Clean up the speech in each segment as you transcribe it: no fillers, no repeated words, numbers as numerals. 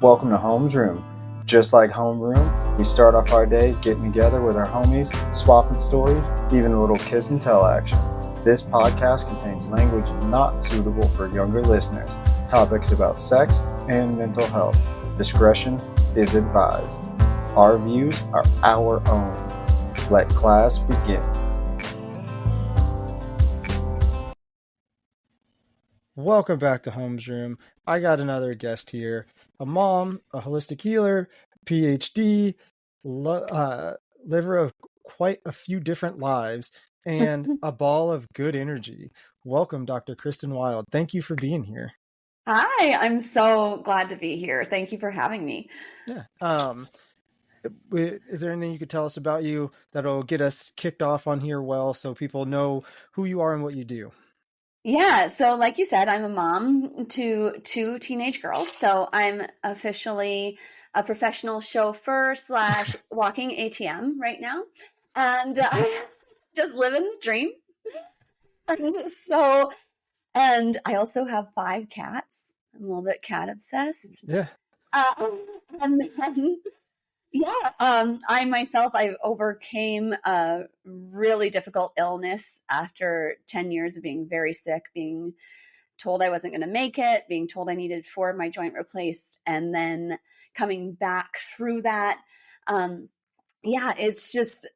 Welcome to Home's Room. Just like Homeroom, we start off our day getting together with our homies, swapping stories, even a little kiss and tell action. This podcast contains language not suitable for younger listeners, topics about sex and mental health. Discretion is advised. Our views are our own. Let class begin. Welcome back to Home's Room. I got another guest here. A mom, a holistic healer, PhD, liver of quite a few different lives, and a ball of good energy. Welcome, Dr. Kristin Wild. Thank you for being here. Hi, I'm so glad to be here. Thank you for having me. Yeah. Is there anything you could tell us about you that'll get us kicked off on here well so people know who you are and what you do? Yeah, so like you said, I'm a mom to two teenage girls. So I'm officially a professional chauffeur / walking ATM right now. And just living the dream. And I also have 5 cats. I'm a little bit cat obsessed. Yeah. And then, I overcame a really difficult illness after 10 years of being very sick, being told I wasn't going to make it, being told I needed 4 of my joint replaced, and then coming back through that. It's just,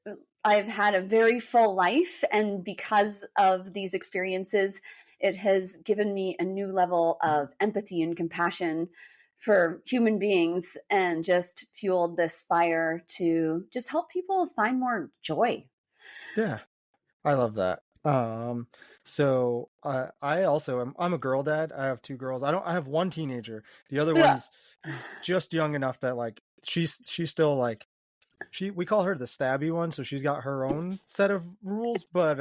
I've had a very full life, and because of these experiences, it has given me a new level of empathy and compassion for human beings, and just fueled this fire to just help people find more joy. Yeah, I love that. So I also I'm a girl dad. I have 2 girls. I have one teenager. The other one's just young enough that like she's still like we call her the stabby one, so she's got her own set of rules. But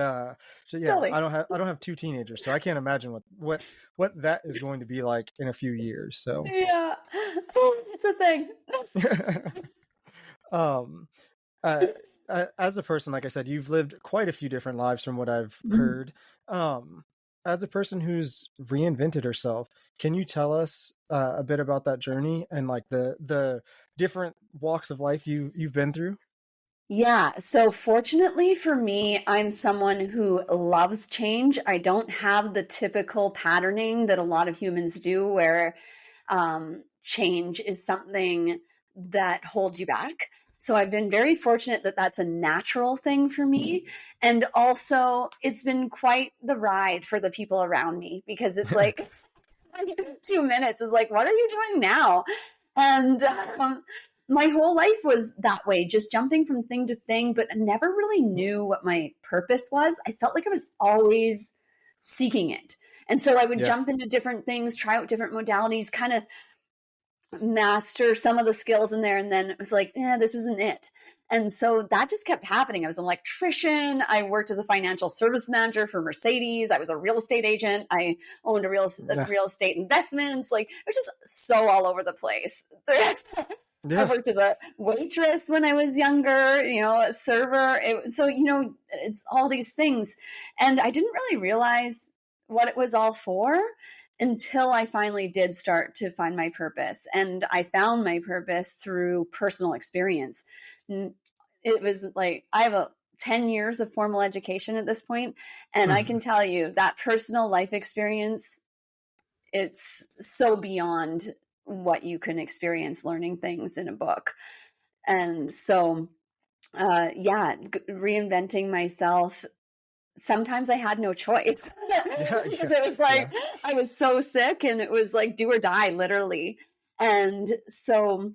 Totally. I don't have 2 teenagers, so I can't imagine what that is going to be like in a few years. So yeah, it's a thing. As a person, like I said, you've lived quite a few different lives from what I've heard. As a person who's reinvented herself, can you tell us a bit about that journey and like the different walks of life you've been through? Yeah. So fortunately for me, I'm someone who loves change. I don't have the typical patterning that a lot of humans do, where change is something that holds you back. So I've been very fortunate that that's a natural thing for me. And also it's been quite the ride for the people around me, because it's like 2 minutes is like, what are you doing now? And my whole life was that way, just jumping from thing to thing, but I never really knew what my purpose was. I felt like I was always seeking it. And so I would jump into different things, try out different modalities, kind of master some of the skills in there. And then it was like, this isn't it. And so that just kept happening. I was an electrician. I worked as a financial service manager for Mercedes. I was a real estate agent. I owned a real estate investments. Like, it was just so all over the place. I worked as a waitress when I was younger, a server. It's all these things. And I didn't really realize what it was all for until I finally did start to find my purpose. And I found my purpose through personal experience. It was like, I have 10 years of formal education at this point, and I can tell you that personal life experience, it's so beyond what you can experience learning things in a book. And so, reinventing myself, sometimes I had no choice because it was like, I was so sick, and it was like do or die, literally. And so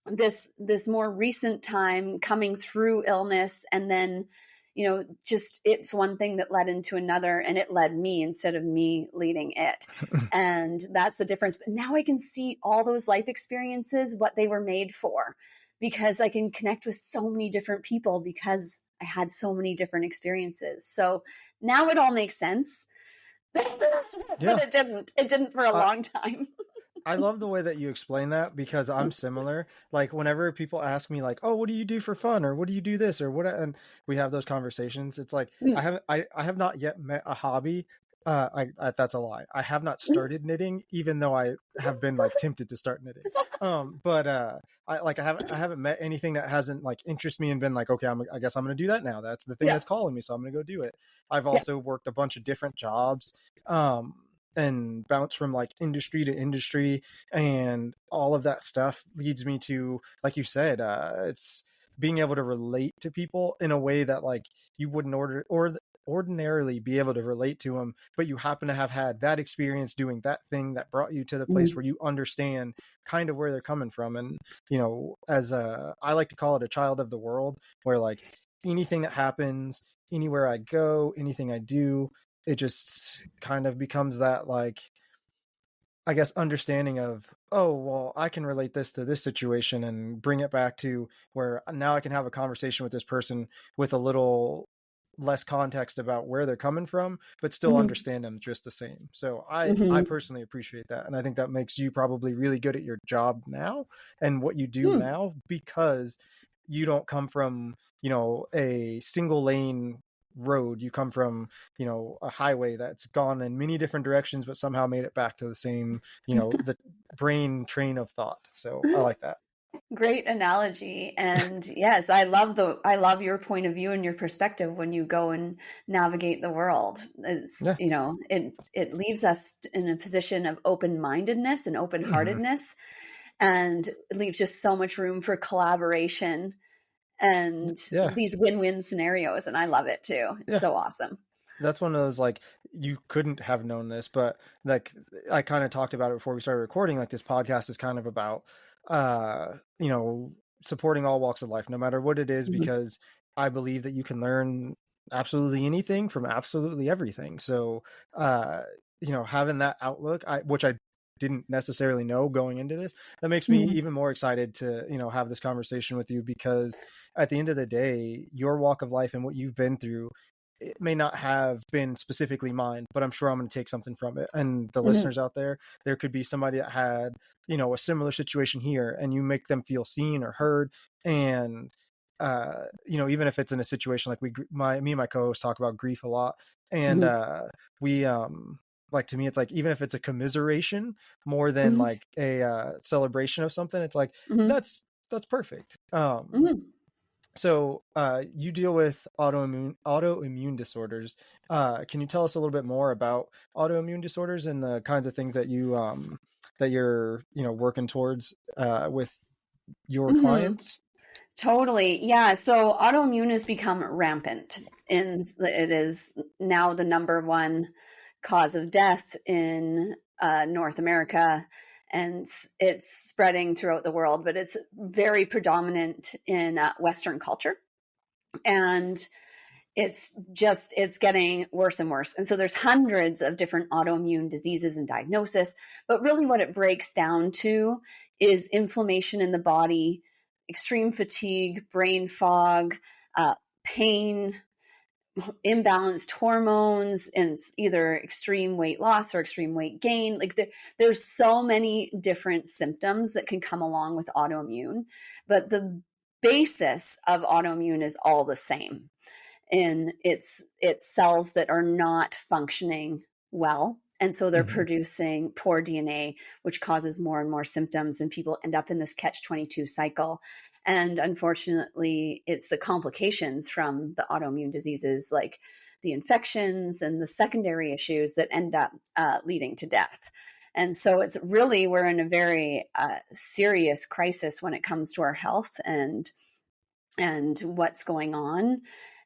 this more recent time coming through illness, and then, just it's one thing that led into another, and it led me instead of me leading it. And that's the difference. But now I can see all those life experiences, what they were made for, because I can connect with so many different people because I had so many different experiences. So now it all makes sense. But it didn't for a long time. I love the way that you explain that, because I'm similar. Like, whenever people ask me like, oh, what do you do for fun? Or what do you do this? Or what? And we have those conversations. It's like, I have not yet met a hobby That's a lie. I have not started knitting, even though I have been like tempted to start knitting. But I haven't met anything that hasn't like interested me and been like, okay, I guess I'm going to do that now. That's the thing that's calling me, so I'm going to go do it. I've also worked a bunch of different jobs, and bounced from like industry to industry, and all of that stuff leads me to, like you said, it's being able to relate to people in a way that like you wouldn't ordinarily be able to relate to them, but you happen to have had that experience doing that thing that brought you to the place where you understand kind of where they're coming from. And as I like to call it, a child of the world, where like anything that happens, anywhere I go, anything I do, it just kind of becomes that, like, I guess, understanding of, oh, well, I can relate this to this situation and bring it back to where now I can have a conversation with this person with a little less context about where they're coming from, but still understand them just the same. So I personally appreciate that. And I think that makes you probably really good at your job now and what you do now, because you don't come from, a single lane road. You come from, a highway that's gone in many different directions, but somehow made it back to the same, the brain train of thought. So I like that. Great analogy. And yes, I love your point of view and your perspective when you go and navigate the world. It's, it leaves us in a position of open-mindedness and open-heartedness, and it leaves just so much room for collaboration and these win-win scenarios. And I love it too. It's so awesome. That's one of those, like, you couldn't have known this, but like I kind of talked about it before we started recording, like this podcast is kind of about, supporting all walks of life, no matter what it is, because I believe that you can learn absolutely anything from absolutely everything. So, having that outlook, which I didn't necessarily know going into this, that makes me even more excited to, have this conversation with you, because at the end of the day, your walk of life and what you've been through, it may not have been specifically mine, but I'm sure I'm going to take something from it. And the listeners out there could be somebody that had, a similar situation here, and you make them feel seen or heard. And, even if it's in a situation like me and my co-host talk about grief a lot. And we, like, to me, it's like, even if it's a commiseration more than like a celebration of something, it's like, that's perfect. So you deal with autoimmune disorders. Can you tell us a little bit more about autoimmune disorders and the kinds of things that you're working towards with your clients? Totally. Yeah. So autoimmune has become rampant, and it is now the number one cause of death in North America. And it's spreading throughout the world, but it's very predominant in Western culture. And it's getting worse and worse. And so there's hundreds of different autoimmune diseases and diagnosis, but really what it breaks down to is inflammation in the body, extreme fatigue, brain fog, pain, imbalanced hormones, and either extreme weight loss or extreme weight gain. Like there's so many different symptoms that can come along with autoimmune, but the basis of autoimmune is all the same. And it's cells that are not functioning well. And so they're producing poor DNA, which causes more and more symptoms, and people end up in this catch-22 cycle. And unfortunately, it's the complications from the autoimmune diseases, like the infections and the secondary issues, that end up leading to death. And so we're in a very serious crisis when it comes to our health and what's going on.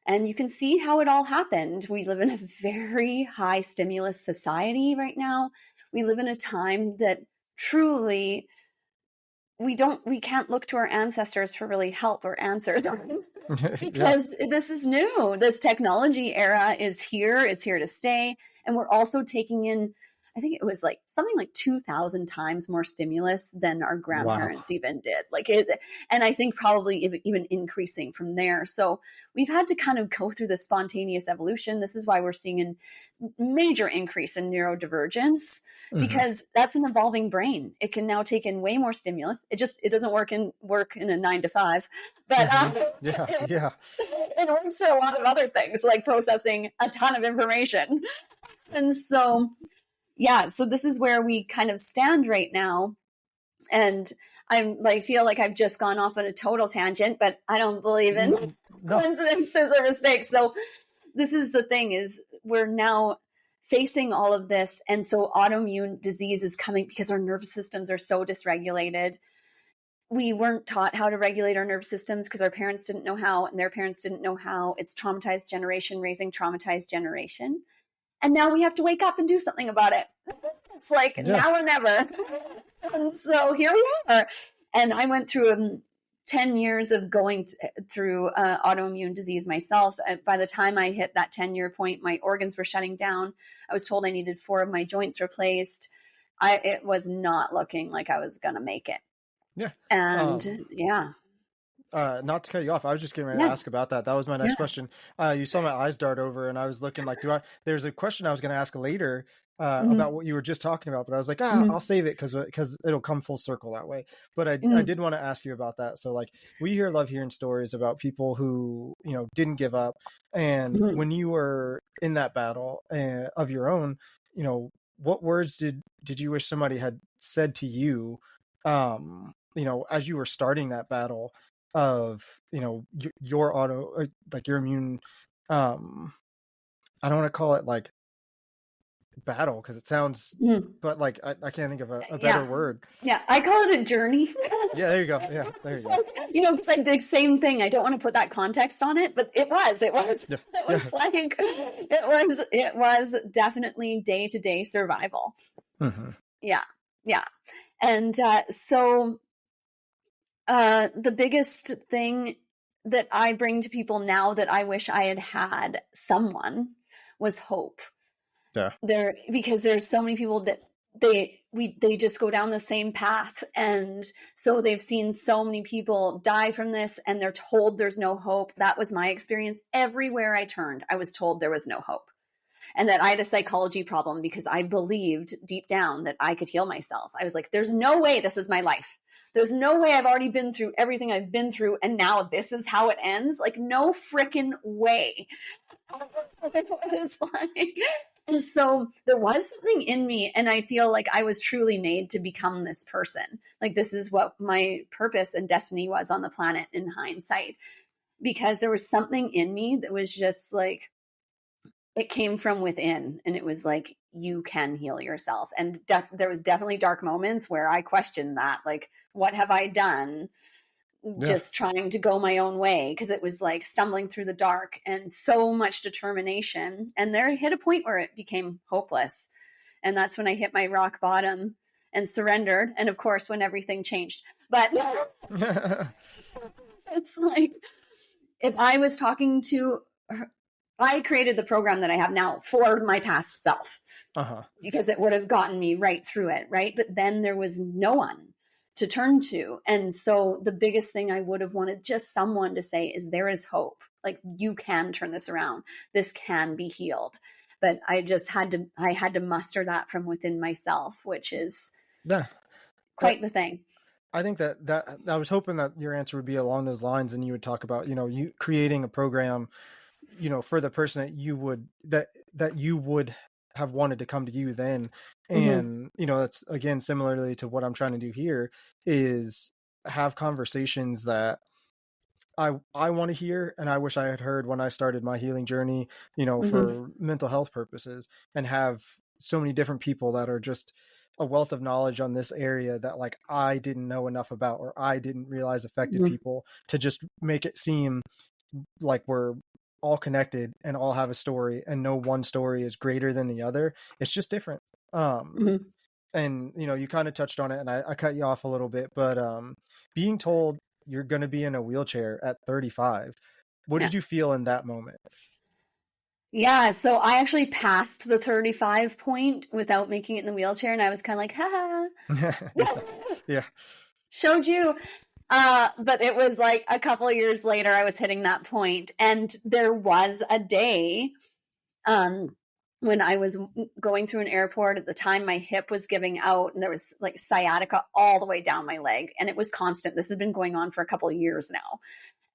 And you can see how it all happened. We live in a very high stimulus society right now. We live in a time that truly we can't look to our ancestors for really help or answers because this is new. This technology era is here. It's here to stay. And we're also taking in I think it was like something like 2,000 times more stimulus than our grandparents even did. Like it, and I think probably even increasing from there. So we've had to kind of go through the spontaneous evolution. This is why we're seeing a major increase in neurodivergence, because that's an evolving brain. It can now take in way more stimulus. It doesn't work in a 9 to 5, but it works for a lot of other things, like processing a ton of information. And so, yeah, so this is where we kind of stand right now. And I feel like I've just gone off on a total tangent, but I don't believe in coincidences or mistakes. So this is the thing, is we're now facing all of this. And so autoimmune disease is coming because our nervous systems are so dysregulated. We weren't taught how to regulate our nervous systems because our parents didn't know how, and their parents didn't know how. It's traumatized generation raising traumatized generation. And now we have to wake up and do something about it. It's like now or never. And so here we are. And I went through 10 years of going through autoimmune disease myself. By the time I hit that 10-year point, my organs were shutting down. I was told I needed 4 of my joints replaced. It was not looking like I was going to make it. Yeah. And not to cut you off, I was just getting ready to ask about that. That was my next question. You saw my eyes dart over, and I was looking like, there's a question I was going to ask later about what you were just talking about, but I was like, I'll save it because it'll come full circle that way. But I did want to ask you about that. So like, we love hearing stories about people who, didn't give up. And when you were in that battle of your own, what words did you wish somebody had said to you, as you were starting that battle of your your immune, I don't want to call it like battle because it sounds but like I can't think of a better word. I call it a journey. There you go. There you go. Because I did the same thing. I don't want to put that context on it, but it was it was definitely day-to-day survival. And so the biggest thing that I bring to people now that I wish I had someone was hope. Because there's so many people that they just go down the same path, and so they've seen so many people die from this, and they're told there's no hope. That was my experience. Everywhere I turned, I was told there was no hope, and that I had a psychology problem because I believed deep down that I could heal myself. I was like, there's no way this is my life. There's no way I've already been through everything I've been through, and now this is how it ends. Like, no freaking way. It was like, and so there was something in me, and I feel like I was truly made to become this person. Like, this is what my purpose and destiny was on the planet in hindsight, because there was something in me that was just like, it came from within, and it was like, you can heal yourself. And there was definitely dark moments where I questioned that, like, what have I done? Just trying to go my own way, because it was like stumbling through the dark and so much determination. And there hit a point where it became hopeless. And that's when I hit my rock bottom and surrendered. And of course, when everything changed. But it's like, if I was talking to her, I created the program that I have now for my past self, because it would have gotten me right through it. Right. But then there was no one to turn to. And so the biggest thing I would have wanted just someone to say is, there is hope. Like, you can turn this around. This can be healed. But I just had to muster that from within myself, which is quite the thing. I think that I was hoping that your answer would be along those lines, and you would talk about, you creating a program, for the person that you would have wanted to come to you then. And, that's, again, similarly to what I'm trying to do here, is have conversations that I want to hear, and I wish I had heard when I started my healing journey, for mental health purposes, and have so many different people that are just a wealth of knowledge on this area that, like, I didn't know enough about, or I didn't realize affected people, to just make it seem like we're all connected and all have a story, and no one story is greater than the other. It's just different. And, you kind of touched on it, and I cut you off a little bit, but being told you're going to be in a wheelchair at 35, what did you feel in that moment? Yeah, so I actually passed the 35 point without making it in the wheelchair, and I was kind of like, ha, Yeah. showed you. But it was like a couple of years later, I was hitting that point, and there was a day when I was going through an airport. At the time, my hip was giving out, and there was like sciatica all the way down my leg, and it was constant. This has been going on for a couple of years now.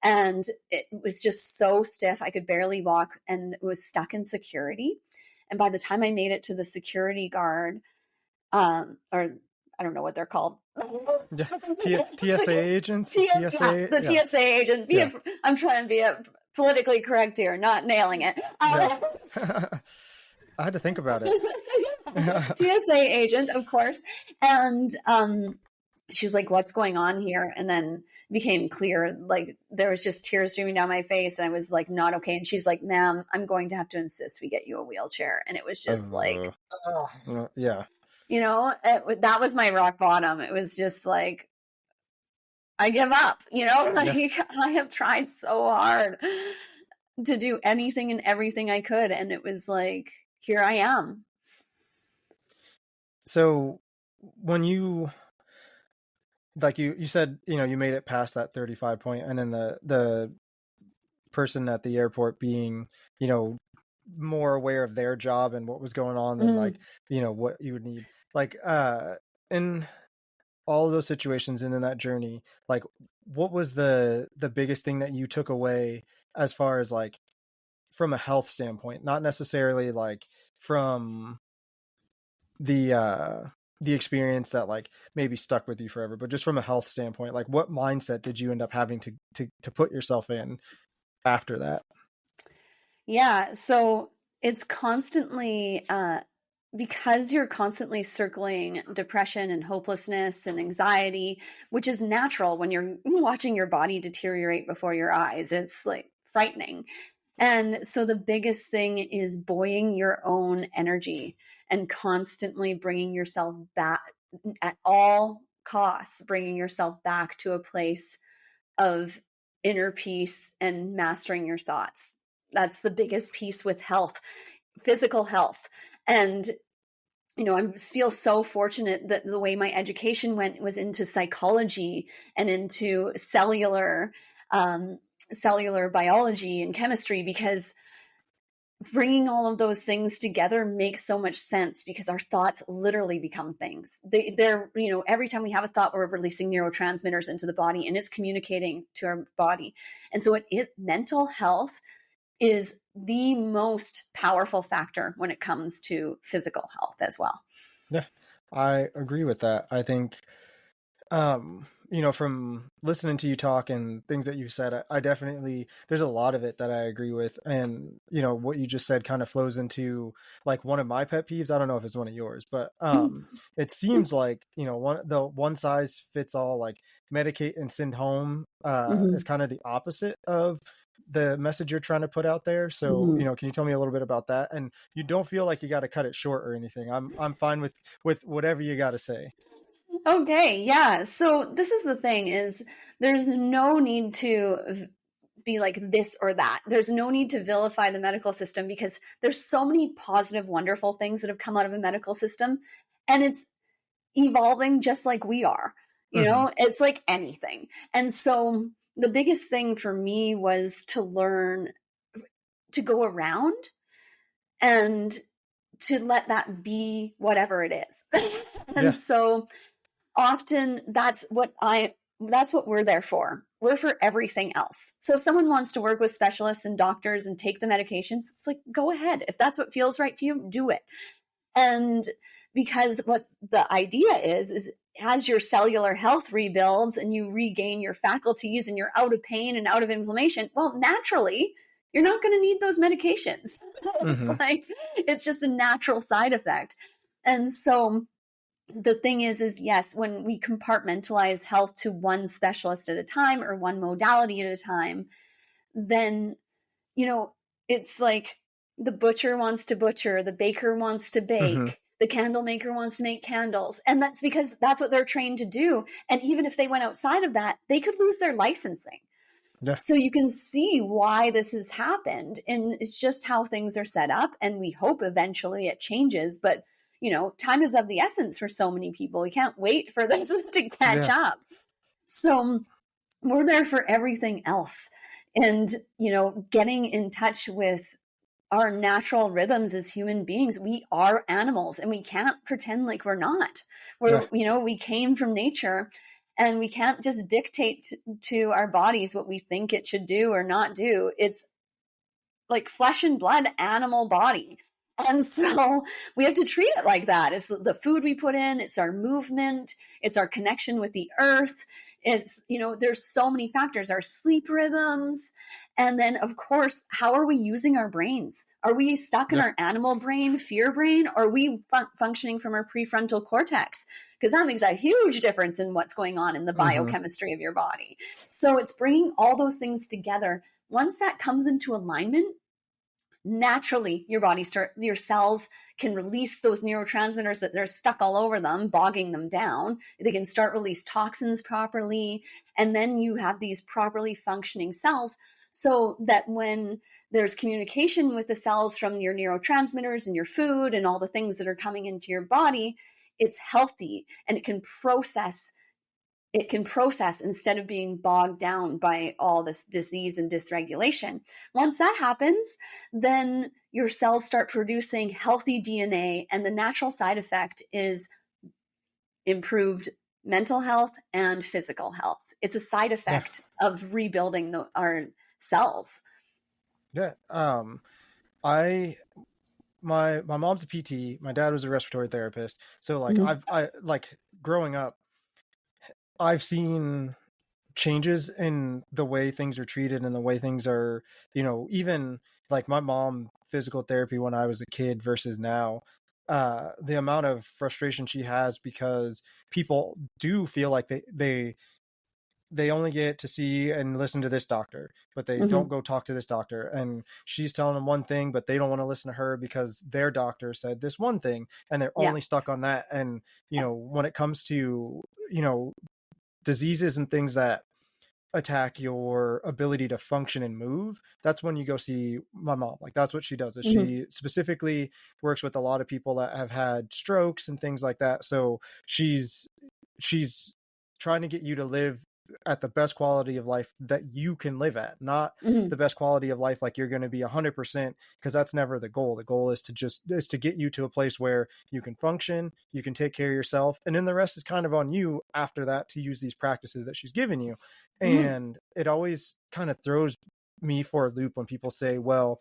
And it was just so stiff. I could barely walk and was stuck in security. And by the time I made it to the security guard, or I don't know what they're called. Yeah. TSA agents? TSA, the yeah. TSA agent. I'm trying to be politically correct here, not nailing it. I had to think about it. TSA agent, of course. And she was like, what's going on here? And then it became clear, like there was just tears streaming down my face. And I was like, not okay. And she's like, ma'am, I'm going to have to insist we get you a wheelchair. And it was just yeah. You know, that was my rock bottom. It was just like, I give up, you know, like I have tried so hard to do anything and everything I could. And it was like, here I am. So when you, like you said, you know, you made it past that 35 point, and then the person at the airport being, you know, more aware of their job and what was going on than like, you know, what you would need, like in all of those situations and in that journey, like what was the biggest thing that you took away as far as like from a health standpoint, not necessarily like from the experience that like maybe stuck with you forever, but just from a health standpoint, like what mindset did you end up having to put yourself in after that? Yeah. So it's constantly, because you're constantly circling depression and hopelessness and anxiety, which is natural when you're watching your body deteriorate before your eyes. It's like frightening. And so the biggest thing is buoying your own energy and constantly bringing yourself back at all costs, bringing yourself back to a place of inner peace and mastering your thoughts. That's the biggest piece with health, physical health. And, you know, I feel so fortunate that the way my education went was into psychology and into cellular biology and chemistry, because bringing all of those things together makes so much sense, because our thoughts literally become things. They're, you know, every time we have a thought, we're releasing neurotransmitters into the body and it's communicating to our body. And so mental health is the most powerful factor when it comes to physical health as well. Yeah, I agree with that. I think, you know, from listening to you talk and things that you said, I definitely, there's a lot of it that I agree with. And, you know, what you just said kind of flows into like one of my pet peeves. I don't know if it's one of yours, but it seems like, you know, the one size fits all, like medicate and send home is kind of the opposite of the message you're trying to put out there. So, you know, can you tell me a little bit about that? And you don't feel like you got to cut it short or anything. I'm fine with whatever you got to say. Okay. Yeah. So this is the thing, is there's no need to be like this or that. There's no need to vilify the medical system, because there's so many positive, wonderful things that have come out of a medical system, and it's evolving just like we are, you know, it's like anything. And so the biggest thing for me was to learn to go around and to let that be whatever it is. And so often that's what we're there for. We're for everything else. So if someone wants to work with specialists and doctors and take the medications, it's like, go ahead. If that's what feels right to you, do it. And because what the idea is as your cellular health rebuilds and you regain your faculties and you're out of pain and out of inflammation, well, naturally, you're not going to need those medications. It's like, it's just a natural side effect. And so the thing is yes, when we compartmentalize health to one specialist at a time or one modality at a time, then, you know, it's like the butcher wants to butcher, the baker wants to bake, the candle maker wants to make candles. And that's because that's what they're trained to do. And even if they went outside of that, they could lose their licensing. Yeah. So you can see why this has happened, and it's just how things are set up. And we hope eventually it changes, but time is of the essence for so many people. We can't wait for this to catch up. So we're there for everything else. And, getting in touch with our natural rhythms as human beings. We are animals, and we can't pretend like we're not. We came from nature, and we can't just dictate to our bodies what we think it should do or not do. It's like flesh and blood animal body. And so we have to treat it like that. It's the food we put in, it's our movement, it's our connection with the earth. It's, there's so many factors, our sleep rhythms. And then, of course, how are we using our brains? Are we stuck in our animal brain, fear brain, or are we functioning from our prefrontal cortex? Because that makes a huge difference in what's going on in the biochemistry of your body. So it's bringing all those things together. Once that comes into alignment, naturally your cells can release those neurotransmitters that they're stuck all over them, bogging them down. They can start release toxins properly, and then you have these properly functioning cells, so that when there's communication with the cells from your neurotransmitters and your food and all the things that are coming into your body, it's healthy and it can process instead of being bogged down by all this disease and dysregulation. Once that happens, then your cells start producing healthy DNA, and the natural side effect is improved mental health and physical health. It's a side effect of rebuilding our cells. Yeah. My mom's a PT. My dad was a respiratory therapist. So I growing up, I've seen changes in the way things are treated and the way things are, even like my mom, physical therapy when I was a kid versus now, the amount of frustration she has because people do feel like they only get to see and listen to this doctor, but they don't go talk to this doctor. And she's telling them one thing, but they don't want to listen to her because their doctor said this one thing, and they're only stuck on that. And, when it comes to, diseases and things that attack your ability to function and move, that's when you go see my mom. Like, that's what she does, is she specifically works with a lot of people that have had strokes and things like that. So she's trying to get you to live at the best quality of life that you can live at, not the best quality of life like you're going to be 100%, because that's never the goal. The goal is to get you to a place where you can function, you can take care of yourself, and then the rest is kind of on you after that to use these practices that she's given you. And it always kind of throws me for a loop when people say, well,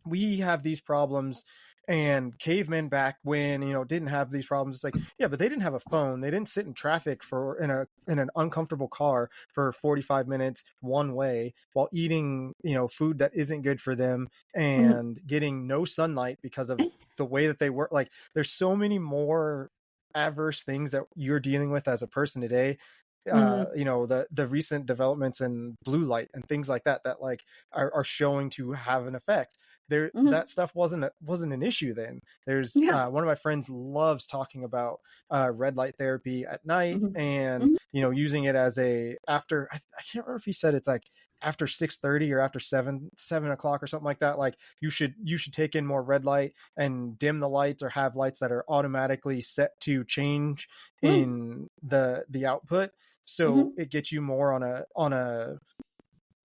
we have these problems, and cavemen back when, didn't have these problems. It's like, yeah, but they didn't have a phone. They didn't sit in traffic in an uncomfortable car for 45 minutes one way while eating, food that isn't good for them and getting no sunlight because of the way that they work. Like, there's so many more adverse things that you're dealing with as a person today. The recent developments in blue light and things like that like are showing to have an effect. That stuff wasn't an issue then. There's one of my friends loves talking about red light therapy at night and using it as after I can't remember if he said it's like after 6:30 or after 7 o'clock or something like that. Like, you should take in more red light and dim the lights or have lights that are automatically set to change in the output. So it gets you more on a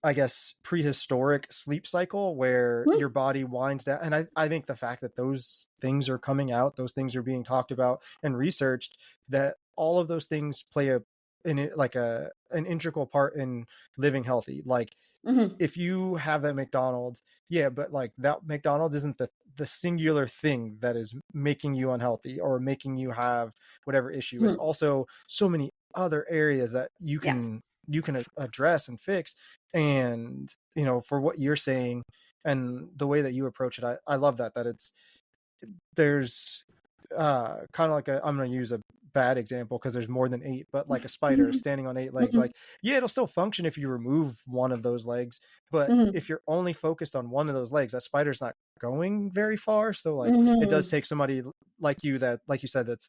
I guess prehistoric sleep cycle where your body winds down. And I think the fact that those things are coming out, those things are being talked about and researched, that all of those things play an integral part in living healthy. Like, if you have that McDonald's, but like that McDonald's isn't the singular thing that is making you unhealthy or making you have whatever issue. It's also so many other areas that you can address and fix. And for what you're saying and the way that you approach it, I love that there's kind of like I'm going to use a bad example because there's more than 8, but like a spider standing on 8 legs, like, it'll still function if you remove one of those legs, but if you're only focused on one of those legs, that spider's not going very far. So like it does take somebody like you, that, like you said, that's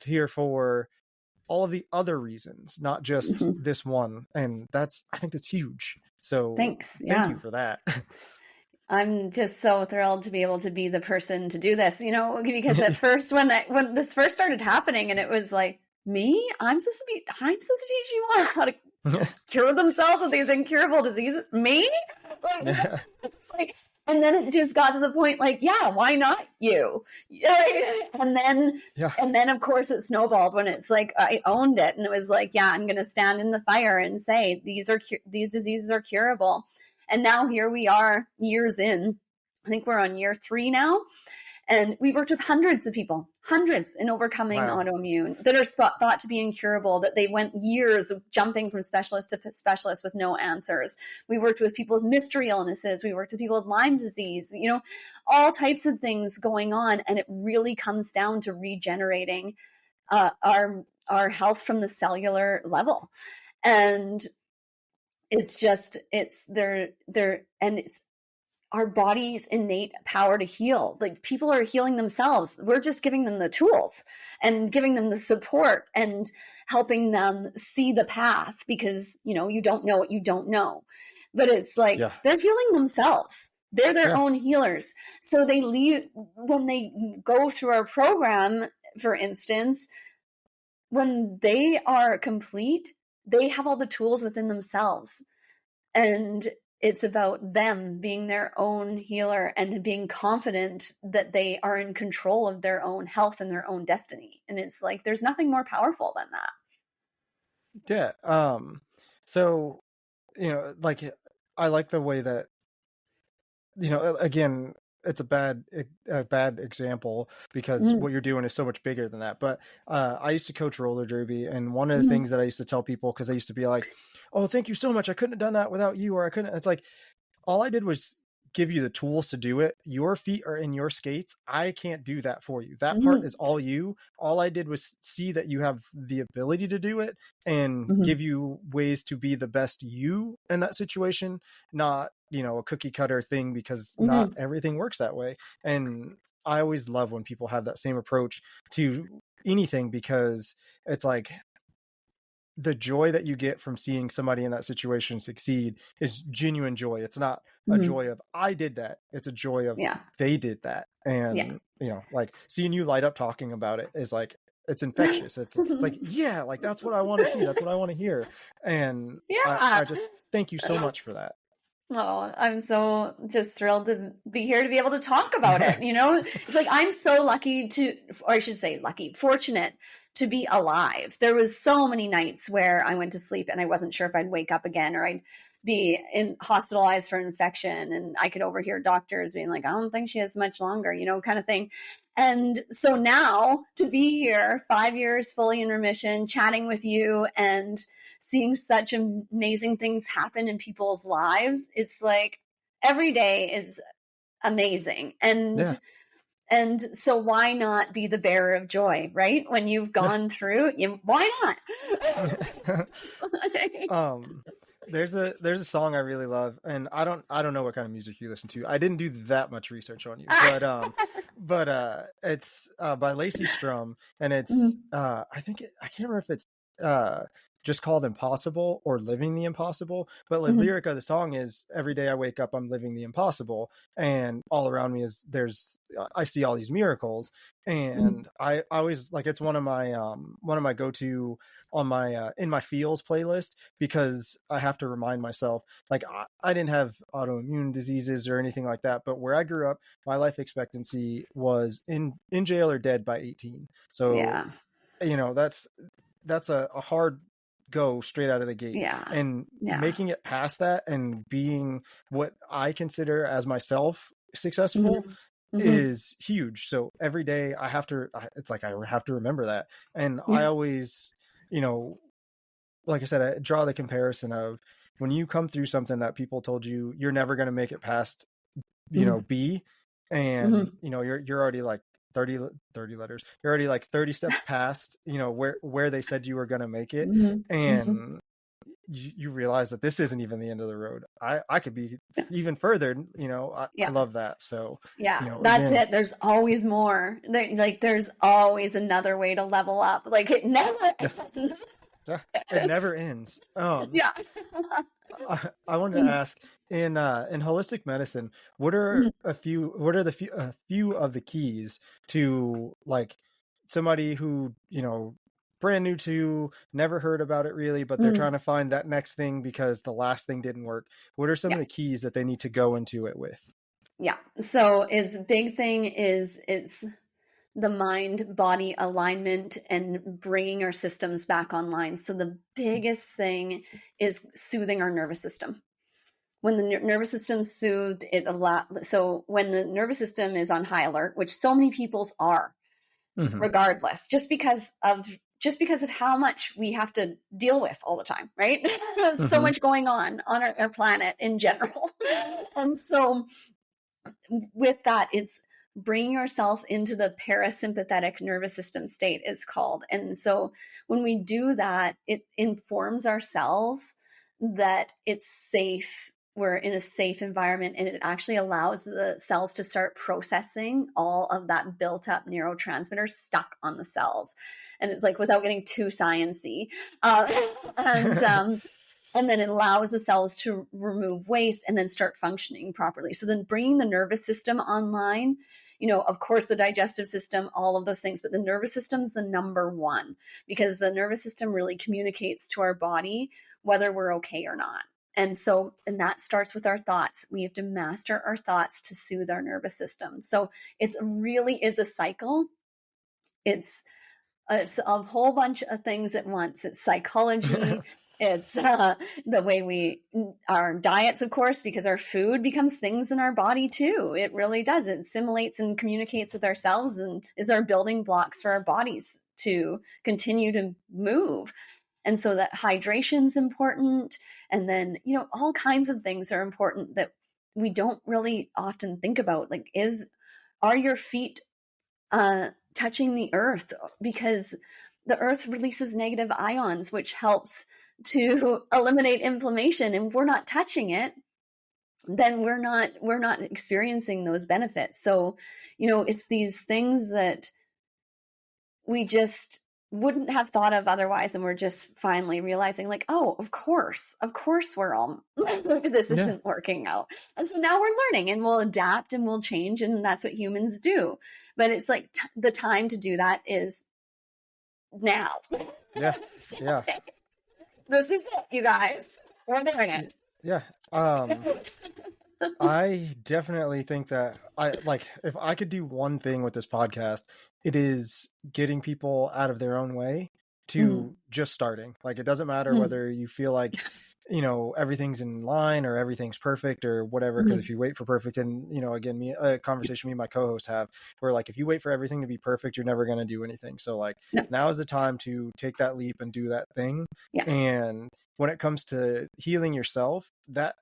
here for all of the other reasons, not just this one. And I think that's huge. So Thanks. thank you for that. I'm just so thrilled to be able to be the person to do this, because at first when this first started happening and it was like, me, I'm supposed to teach you all how to cure themselves of these incurable diseases. Me? It's like, and then it just got to the point like, yeah, why not you? And then of course it snowballed when it's like, I owned it and it was like, yeah, I'm going to stand in the fire and say, these diseases are curable. And now here we are years in, I think we're on year 3 now. And we've worked with hundreds of people, in overcoming autoimmune that are thought to be incurable, that they went years of jumping from specialist to specialist with no answers. We worked with people with mystery illnesses. We worked with people with Lyme disease, all types of things going on. And it really comes down to regenerating our health from the cellular level. And it's our body's innate power to heal. Like, people are healing themselves. We're just giving them the tools and giving them the support and helping them see the path, because, you don't know what you don't know. But it's like, they're healing themselves. They're their own healers. So they leave, when they go through our program, for instance, when they are complete, they have all the tools within themselves. And it's about them being their own healer and being confident that they are in control of their own health and their own destiny. And it's like, there's nothing more powerful than that. Yeah. So, like, I like the way that, again, it's a bad example because what you're doing is so much bigger than that. But I used to coach roller derby, and one of the things that I used to tell people, because I used to be like, oh, thank you so much, I couldn't have done that without you, or I couldn't. It's like, all I did was give you the tools to do it. Your feet are in your skates. I can't do that for you. That part is all you. All I did was see that you have the ability to do it and give you ways to be the best you in that situation, not, a cookie cutter thing, because not everything works that way. And I always love when people have that same approach to anything, because it's like, the joy that you get from seeing somebody in that situation succeed is genuine joy. It's not a joy of, I did that. It's a joy of, they did that. And, like, seeing you light up talking about it is like, it's infectious. It's like, yeah, like, that's what I want to see. That's what I want to hear. And I just thank you so much for that. Oh, I'm so just thrilled to be here to be able to talk about it. It's like, I'm so fortunate to be alive. There was so many nights where I went to sleep and I wasn't sure if I'd wake up again, or I'd be hospitalized for infection, and I could overhear doctors being like, I don't think she has much longer, kind of thing. And so now to be here 5 years fully in remission, chatting with you and seeing such amazing things happen in people's lives, it's like, every day is amazing. And so why not be the bearer of joy, right? When you've gone through, why not? There's a song I really love, and I don't know what kind of music you listen to. I didn't do that much research on you, but it's by Lacey Strum, and it's I can't remember if it's just called Impossible or Living the Impossible, but the lyric of the song is, every day I wake up, I'm living the impossible, and all around me I see all these miracles. And I always, like, it's one of my go-to on my in my feels playlist, because I have to remind myself, like, I didn't have autoimmune diseases or anything like that, but where I grew up, my life expectancy was in jail or dead by 18. So that's a hard go straight out of the gate. Making it past that and being what I consider as myself successful is huge. So every day I have to remember that. And I always, like I said, I draw the comparison of, when you come through something that people told you you're never going to make it past, B, and you're already like 30 letters, you're already like 30 steps past, where they said you were going to make it. And you realize that this isn't even the end of the road. I could be even further, I love that. So that's it. There's always more. There's always another way to level up. Like, it never ends. It never ends. I wanted to ask in holistic medicine, what are a few of the keys to like somebody who, brand new to, never heard about it really, but they're trying to find that next thing because the last thing didn't work. What are some of the keys that they need to go into it with? Yeah. So its big thing is it's the mind body alignment and bringing our systems back online. So the biggest thing is soothing our nervous system. When the nervous system's soothed, so when the nervous system is on high alert, which so many people's are, regardless, just because of how much we have to deal with all the time, right? There's so much going on our planet in general. And so with that, it's bringing yourself into the parasympathetic nervous system state, it's called. And so when we do that, it informs our cells that it's safe. We're in a safe environment, and it actually allows the cells to start processing all of that built up neurotransmitters stuck on the cells. And it's like, without getting too sciencey, and then it allows the cells to remove waste and then start functioning properly. So then bringing the nervous system online, of course, the digestive system, all of those things, but the nervous system is the number one, because the nervous system really communicates to our body whether we're okay or not. And that starts with our thoughts. We have to master our thoughts to soothe our nervous system. So it really is a cycle. It's a whole bunch of things at once. It's psychology. It's the way our diets, of course, because our food becomes things in our body too. It really does. It assimilates and communicates with ourselves and is our building blocks for our bodies to continue to move. And so that hydration's important. And then, all kinds of things are important that we don't really often think about. Like, are your feet touching the earth? Because the earth releases negative ions, which helps to eliminate inflammation. And if we're not touching it, then we're not experiencing those benefits. So, it's these things that we just wouldn't have thought of otherwise. And we're just finally realizing, like, oh, of course we're all, this isn't working out. And so now we're learning, and we'll adapt and we'll change. And that's what humans do. But it's like the time to do that is now. Yeah. This is it, you guys. We're doing it. Yeah. I definitely think that if I could do one thing with this podcast, it is getting people out of their own way to just starting. Like, it doesn't matter whether you feel like, everything's in line or everything's perfect or whatever. Because if you wait for perfect, and, again, a conversation me and my co-host have, where like, if you wait for everything to be perfect, you're never going to do anything. So like, now is the time to take that leap and do that thing. Yeah. And when it comes to healing yourself, that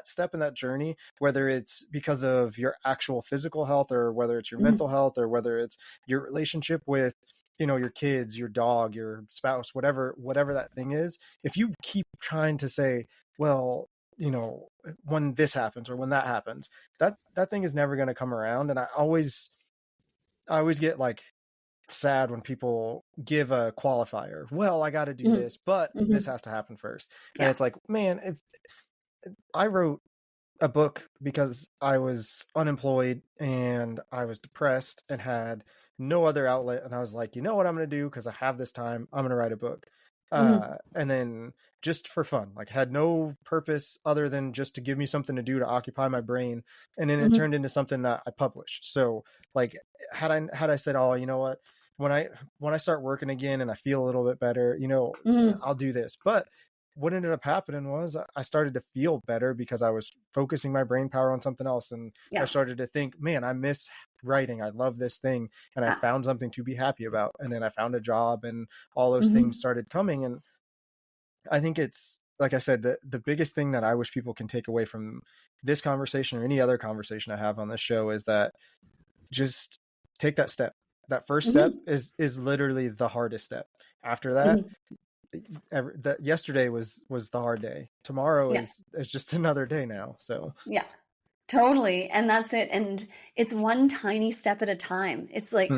step in that journey, whether it's because of your actual physical health or whether it's your mental health or whether it's your relationship with, your kids, your dog, your spouse, whatever that thing is, if you keep trying to say, well, when this happens or when that happens, that thing is never going to come around. And I always get like sad when people give a qualifier. Well, I got to do this, but this has to happen first. And it's like, man, if I wrote a book because I was unemployed and I was depressed and had no other outlet, and I was like, you know what I'm going to do, because I have this time, I'm going to write a book. And then just for fun, like, had no purpose other than just to give me something to do to occupy my brain. And then it turned into something that I published. So like, had I said, oh, you know what, when I start working again and I feel a little bit better, I'll do this. But what ended up happening was I started to feel better because I was focusing my brain power on something else. And I started to think, man, I miss writing. I love this thing. And I found something to be happy about. And then I found a job, and all those things started coming. And I think it's, like I said, the biggest thing that I wish people can take away from this conversation or any other conversation I have on this show is that just take that step. That first step is literally the hardest step. After that, yesterday was the hard day. Tomorrow is just another day now. So totally. And that's it. And it's one tiny step at a time. It's like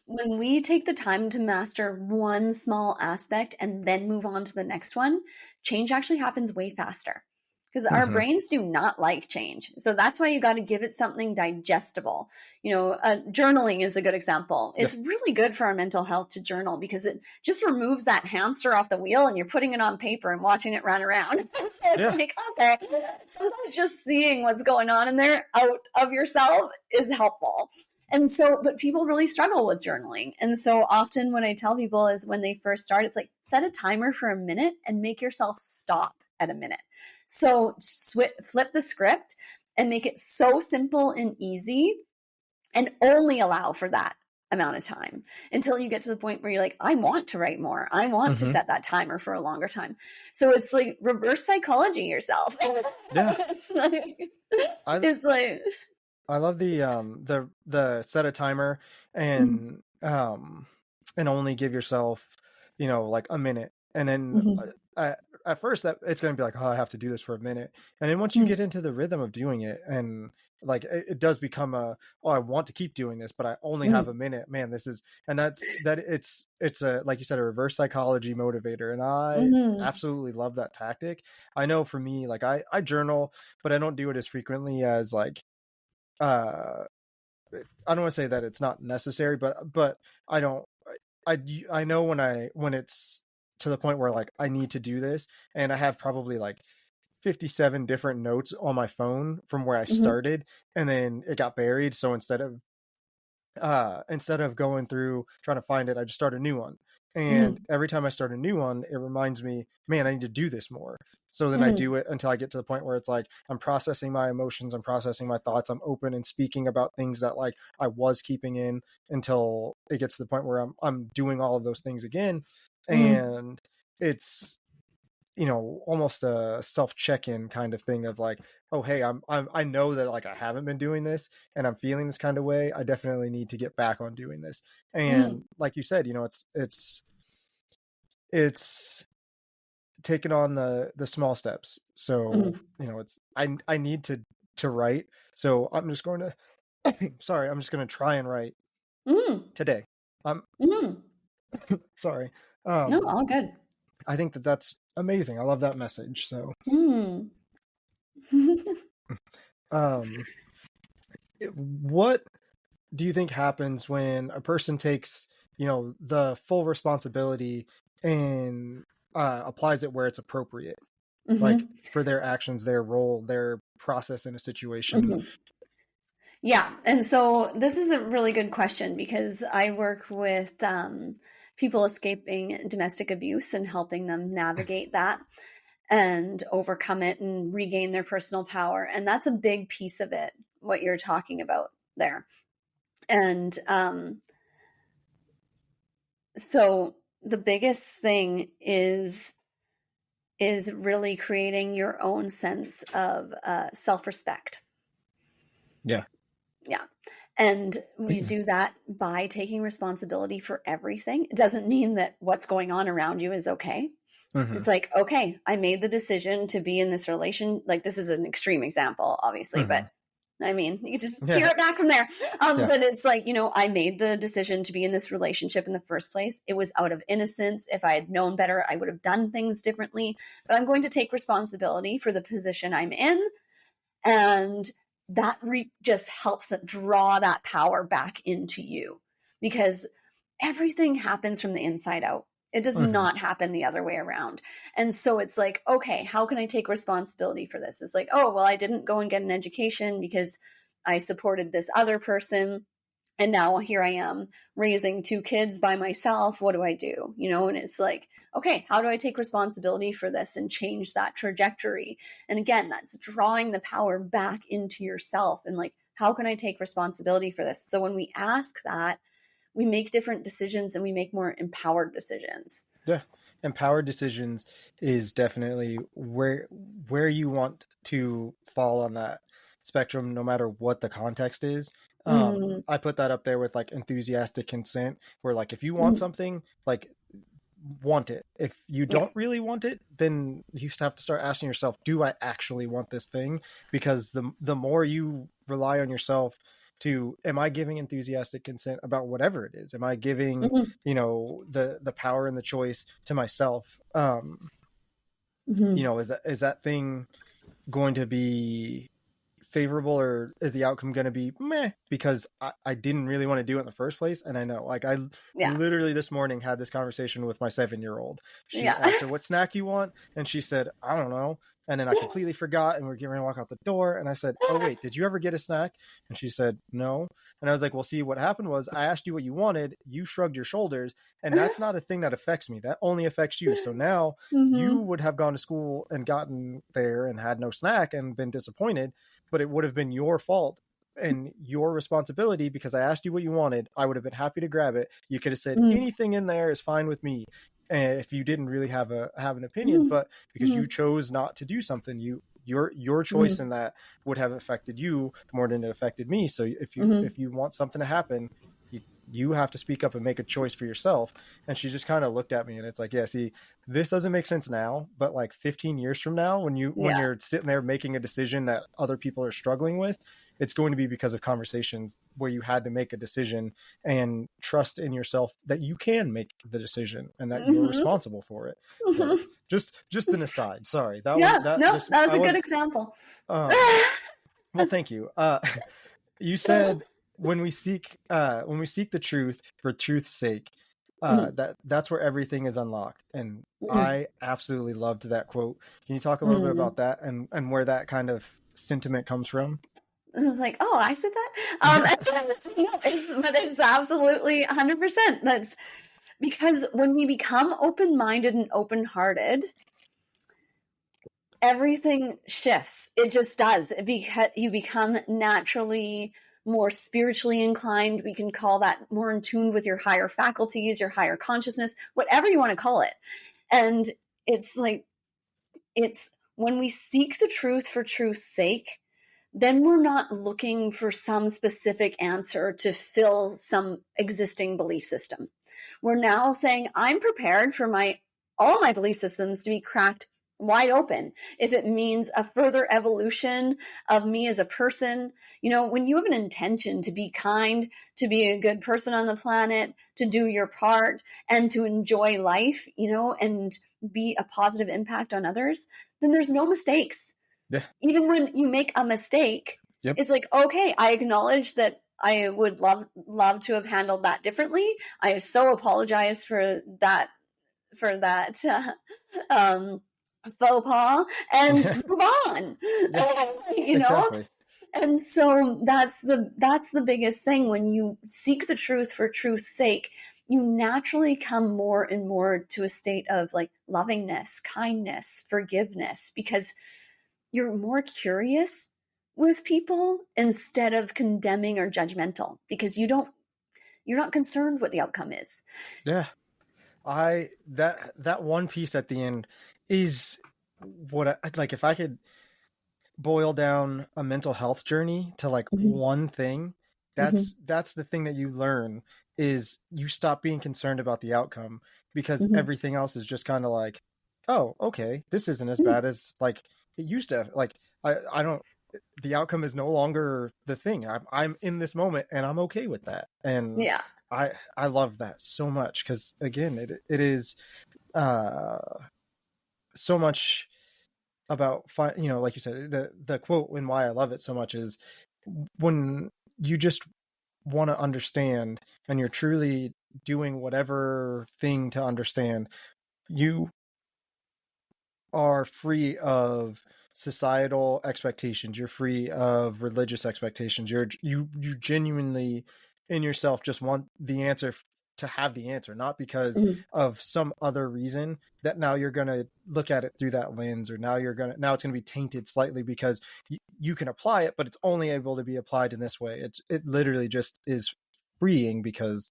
when we take the time to master one small aspect and then move on to the next one, change actually happens way faster. because our brains do not like change. So that's why you got to give it something digestible. Journaling is a good example. It's really good for our mental health to journal, because it just removes that hamster off the wheel and you're putting it on paper and watching it run around. So it's like, okay, sometimes just seeing what's going on in there out of yourself is helpful. And so, but people really struggle with journaling. And so often what I tell people is when they first start, it's like, set a timer for a minute and make yourself stop at a minute. So flip the script and make it so simple and easy, and only allow for that amount of time until you get to the point where you're like, I want to write more. I want to set that timer for a longer time. So it's like reverse psychology yourself. Yeah. it's like I love the set a timer and only give yourself, like a minute. And then at first that it's going to be like, oh, I have to do this for a minute. And then once you get into the rhythm of doing it, and like, it does become I want to keep doing this, but I only have a minute, man, it's a, like you said, a reverse psychology motivator. And I absolutely love that tactic. I know for me, like I journal, but I don't do it as frequently as like, I don't want to say that it's not necessary, but I know when it's to the point where like I need to do this, and I have probably like 57 different notes on my phone from where I started, and then it got buried. So instead of going through trying to find it, I just start a new one. And every time I start a new one, it reminds me, man, I need to do this more. So then I do it until I get to the point where it's like, I'm processing my emotions, I'm processing my thoughts, I'm open and speaking about things that like I was keeping in, until it gets to the point where I'm doing all of those things again. And it's, almost a self check-in kind of thing of like, oh, hey, I know that like I haven't been doing this and I'm feeling this kind of way. I definitely need to get back on doing this. And like you said, it's taking on the small steps. So, I need to write. So I'm just going to, I'm just going to try and write today. Sorry. No, all good. I think that's amazing. I love that message. So, what do you think happens when a person takes, the full responsibility and applies it where it's appropriate, like for their actions, their role, their process in a situation? Yeah. And so this is a really good question, because I work with people escaping domestic abuse and helping them navigate that and overcome it and regain their personal power. And that's a big piece of it, what you're talking about there. And so the biggest thing is really creating your own sense of self-respect. Yeah. Yeah. And we do that by taking responsibility for everything. It doesn't mean that what's going on around you is okay. It's like, okay, I made the decision to be in this relation. Like, this is an extreme example, obviously, but I mean, you just tear it back from there. But it's like, I made the decision to be in this relationship in the first place. It was out of innocence. If I had known better, I would have done things differently. But I'm going to take responsibility for the position I'm in. And that just helps draw that power back into you, because everything happens from the inside out. It does not happen the other way around. And so it's like, okay, how can I take responsibility for this? It's like, oh, well, I didn't go and get an education because I supported this other person. And now here I am raising 2 kids by myself. What do I do? And it's like, okay, how do I take responsibility for this and change that trajectory? And again, that's drawing the power back into yourself. And like, how can I take responsibility for this? So when we ask that, we make different decisions and we make more empowered decisions. Yeah. Empowered decisions is definitely where you want to fall on that spectrum, no matter what the context is. I put that up there with like enthusiastic consent, where like, if you want something, like, want it. If you don't really want it, then you have to start asking yourself, do I actually want this thing? Because the more you rely on yourself to, am I giving enthusiastic consent about whatever it is? Am I giving, the power and the choice to myself? Is that thing going to be favorable, or is the outcome going to be meh because I didn't really want to do it in the first place? And I know, like, I literally this morning had this conversation with my 7-year-old. She asked her, what snack you want? And she said, I don't know. And then I completely forgot, and we're getting ready to walk out the door. And I said, oh, wait, did you ever get a snack? And she said, no. And I was like, well, see, what happened was I asked you what you wanted. You shrugged your shoulders. And that's not a thing that affects me. That only affects you. So now you would have gone to school and gotten there and had no snack and been disappointed, but it would have been your fault and your responsibility because I asked you what you wanted. I would have been happy to grab it. You could have said anything in there is fine with me. If you didn't really have an opinion, but because you chose not to do something, your choice in that would have affected you more than it affected me. So if you want something to happen, you have to speak up and make a choice for yourself. And she just kind of looked at me, and it's like, yeah, see, this doesn't make sense now, but like 15 years from now, when you're sitting there making a decision that other people are struggling with, it's going to be because of conversations where you had to make a decision and trust in yourself that you can make the decision and that you're responsible for it. So just an aside. Sorry. That was a good example. Well, thank you. You said when we seek the truth for truth's sake, that's where everything is unlocked. And I absolutely loved that quote. Can you talk a little bit about that and where that kind of sentiment comes from? I was like, oh, I said that. It's absolutely 100%. That's because when we become open-minded and open-hearted, everything shifts. It just does. You become naturally more spiritually inclined. We can call that more in tune with your higher faculties, your higher consciousness, whatever you want to call it. And it's when we seek the truth for truth's sake, then we're not looking for some specific answer to fill some existing belief system. We're now saying, I'm prepared for all my belief systems to be cracked wide open. If it means a further evolution of me as a person, when you have an intention to be kind, to be a good person on the planet, to do your part and to enjoy life, and be a positive impact on others, then there's no mistakes. Yeah. Even when you make a mistake, it's like, okay, I acknowledge that I would love to have handled that differently. I so apologize for that faux pas and move on. Exactly. And so that's the biggest thing. When you seek the truth for truth's sake, you naturally come more and more to a state of like lovingness, kindness, forgiveness, because you're more curious with people instead of condemning or judgmental, because you're not concerned what the outcome is. Yeah. That one piece at the end is what if I could boil down a mental health journey to like one thing, that's the thing that you learn is you stop being concerned about the outcome, because everything else is just kind of like, oh, okay, this isn't as bad as like it used to. Like I don't, the outcome is no longer the thing. I'm in this moment and I'm okay with that. And I love that so much, because again, it is so much about like you said, the quote and why I love it so much is when you just want to understand and you're truly doing whatever thing to understand, you are free of societal expectations, you're free of religious expectations, you genuinely in yourself just want the answer to have the answer, not because of some other reason that now you're going to look at it through that lens, or now it's going to be tainted slightly because you can apply it, but it's only able to be applied in this way. It literally just is freeing because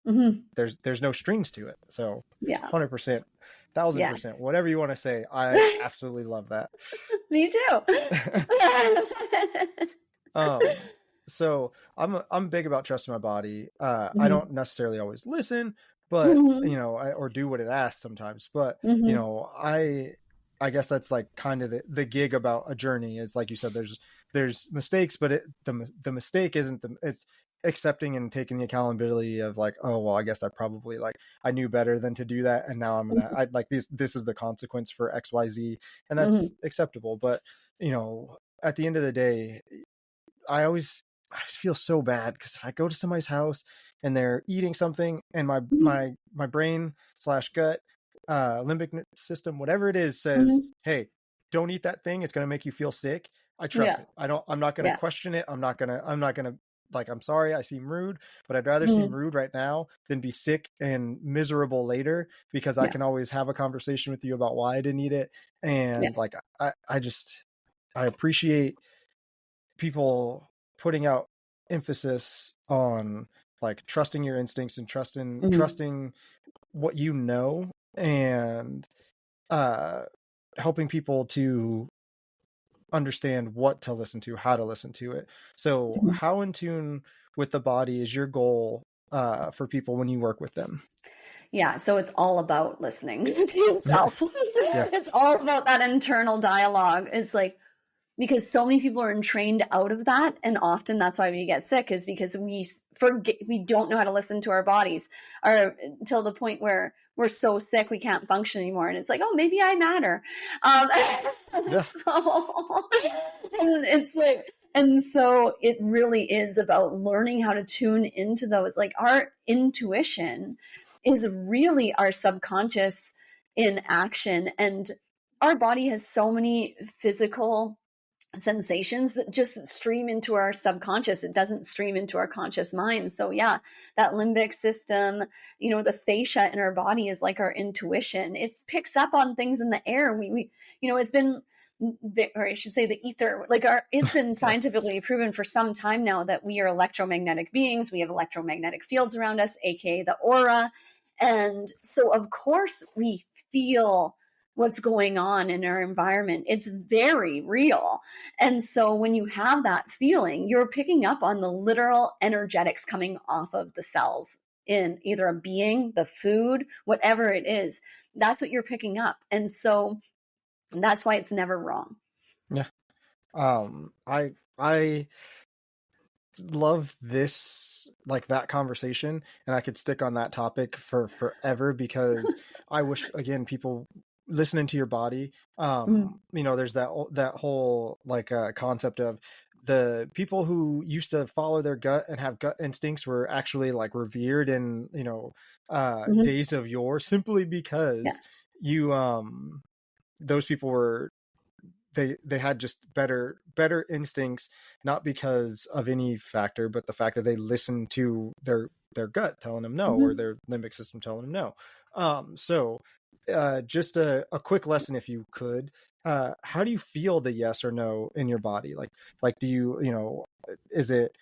there's no strings to it. So 100%, 1000%, whatever you want to say. I absolutely love that. Me too. So I'm big about trusting my body. I don't necessarily always listen, but or do what it asks sometimes. But I guess that's like kind of the gig about a journey is, like you said, there's mistakes, but the mistake isn't accepting and taking the accountability of like, oh, well, I guess I probably like, I knew better than to do that. And now I like this is the consequence for XYZ, and that's acceptable. But, you know, at the end of the day, I always feel so bad because if I go to somebody's house and they're eating something and my brain / gut, limbic system, whatever it is, says, hey, don't eat that thing, it's going to make you feel sick. I trust it. I'm not going to question it. I'm not going to like, I'm sorry, I seem rude, but I'd rather seem rude right now than be sick and miserable later, because I can always have a conversation with you about why I didn't eat it. And like, I appreciate people putting out emphasis on like trusting your instincts and trusting what you know, and helping people to understand what to listen to, how to listen to it. So how in tune with the body is your goal for people when you work with them? Yeah, so it's all about listening to yourself. It's all about that internal dialogue. It's like, because so many people are trained out of that, and often that's why we get sick, is because we forget, we don't know how to listen to our bodies, or until the point where we're so sick we can't function anymore, and it's like, oh, maybe I matter. So and it's like, and so it really is about learning how to tune into those. Like, our intuition is really our subconscious in action, and our body has so many physical sensations that just stream into our subconscious. It doesn't stream into our conscious mind. So yeah, that limbic system, you know, the fascia in our body is like our intuition. It picks up on things in the air. We you know, it's been, or I should say the ether, like it's been scientifically proven for some time now that we are electromagnetic beings. We have electromagnetic fields around us, aka the aura. And so of course we feel what's going on in our environment. It's very real. And so when you have that feeling, you're picking up on the literal energetics coming off of the cells in either a being, the food, whatever it is. That's what you're picking up. And so that's why it's never wrong. Yeah. I love this, like, that conversation, and I could stick on that topic for forever, because I wish, again, people listening to your body, you know, there's that whole like concept of the people who used to follow their gut and have gut instincts were actually like revered in, you know, days of yore, simply because you those people were, they had just better instincts, not because of any factor, but the fact that they listened to their gut telling them no, or their limbic system telling them no. So just a quick lesson, if you could, how do you feel the yes or no in your body? Like do you know, is it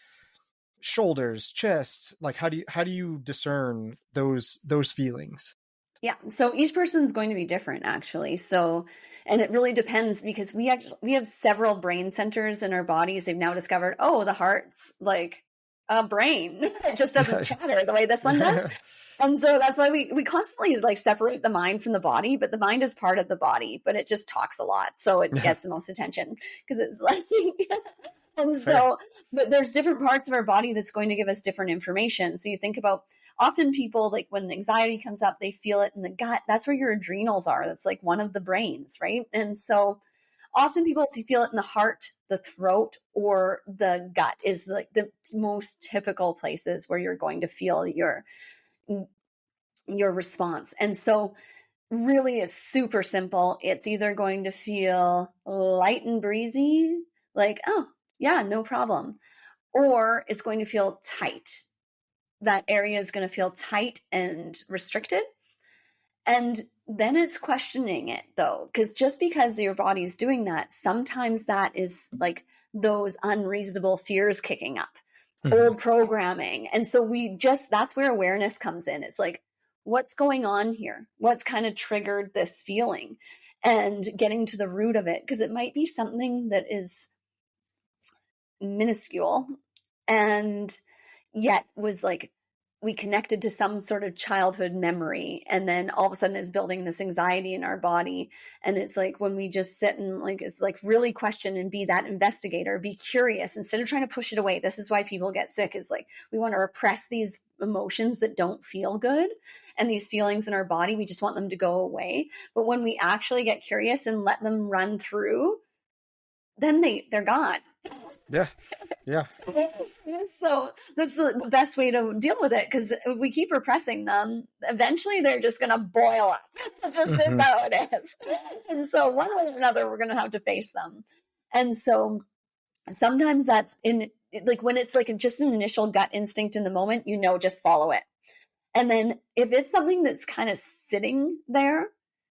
shoulders, chest? Like, how do you discern those feelings? Yeah. So each person's going to be different, actually. So, and it really depends, because we have several brain centers in our bodies. They've now discovered, oh, the heart's like a brain. It just doesn't chatter the way this one does. And so that's why we constantly like separate the mind from the body, but the mind is part of the body, but it just talks a lot. So it gets the most attention because it's like, and so, but there's different parts of our body that's going to give us different information. So you think about, often people, like when anxiety comes up, they feel it in the gut. That's where your adrenals are. That's like one of the brains, right? And so often people feel it in the heart, the throat, or the gut is like the most typical places where you're going to feel your response. And so really it's super simple. It's either going to feel light and breezy, like, oh yeah, no problem. Or it's going to feel tight. That area is going to feel tight and restricted. And then it's questioning it, though, because just because your body's doing that, sometimes that is like those unreasonable fears kicking up, old programming. And so that's where awareness comes in. It's like, what's going on here? What's kind of triggered this feeling? And getting to the root of it, because it might be something that is minuscule and yet was like we connected to some sort of childhood memory, and then all of a sudden it's building this anxiety in our body. And it's like when we just sit and like, it's like really question and be that investigator, be curious instead of trying to push it away. This is why people get sick, is like we want to repress these emotions that don't feel good, and these feelings in our body, we just want them to go away. But when we actually get curious and let them run through, then they're gone. Yeah. Yeah. So that's the best way to deal with it, because if we keep repressing them, eventually they're just going to boil up. It just is how it is. And so one way or another, we're going to have to face them. And so sometimes that's like when it's like just an initial gut instinct in the moment, just follow it. And then if it's something that's kind of sitting there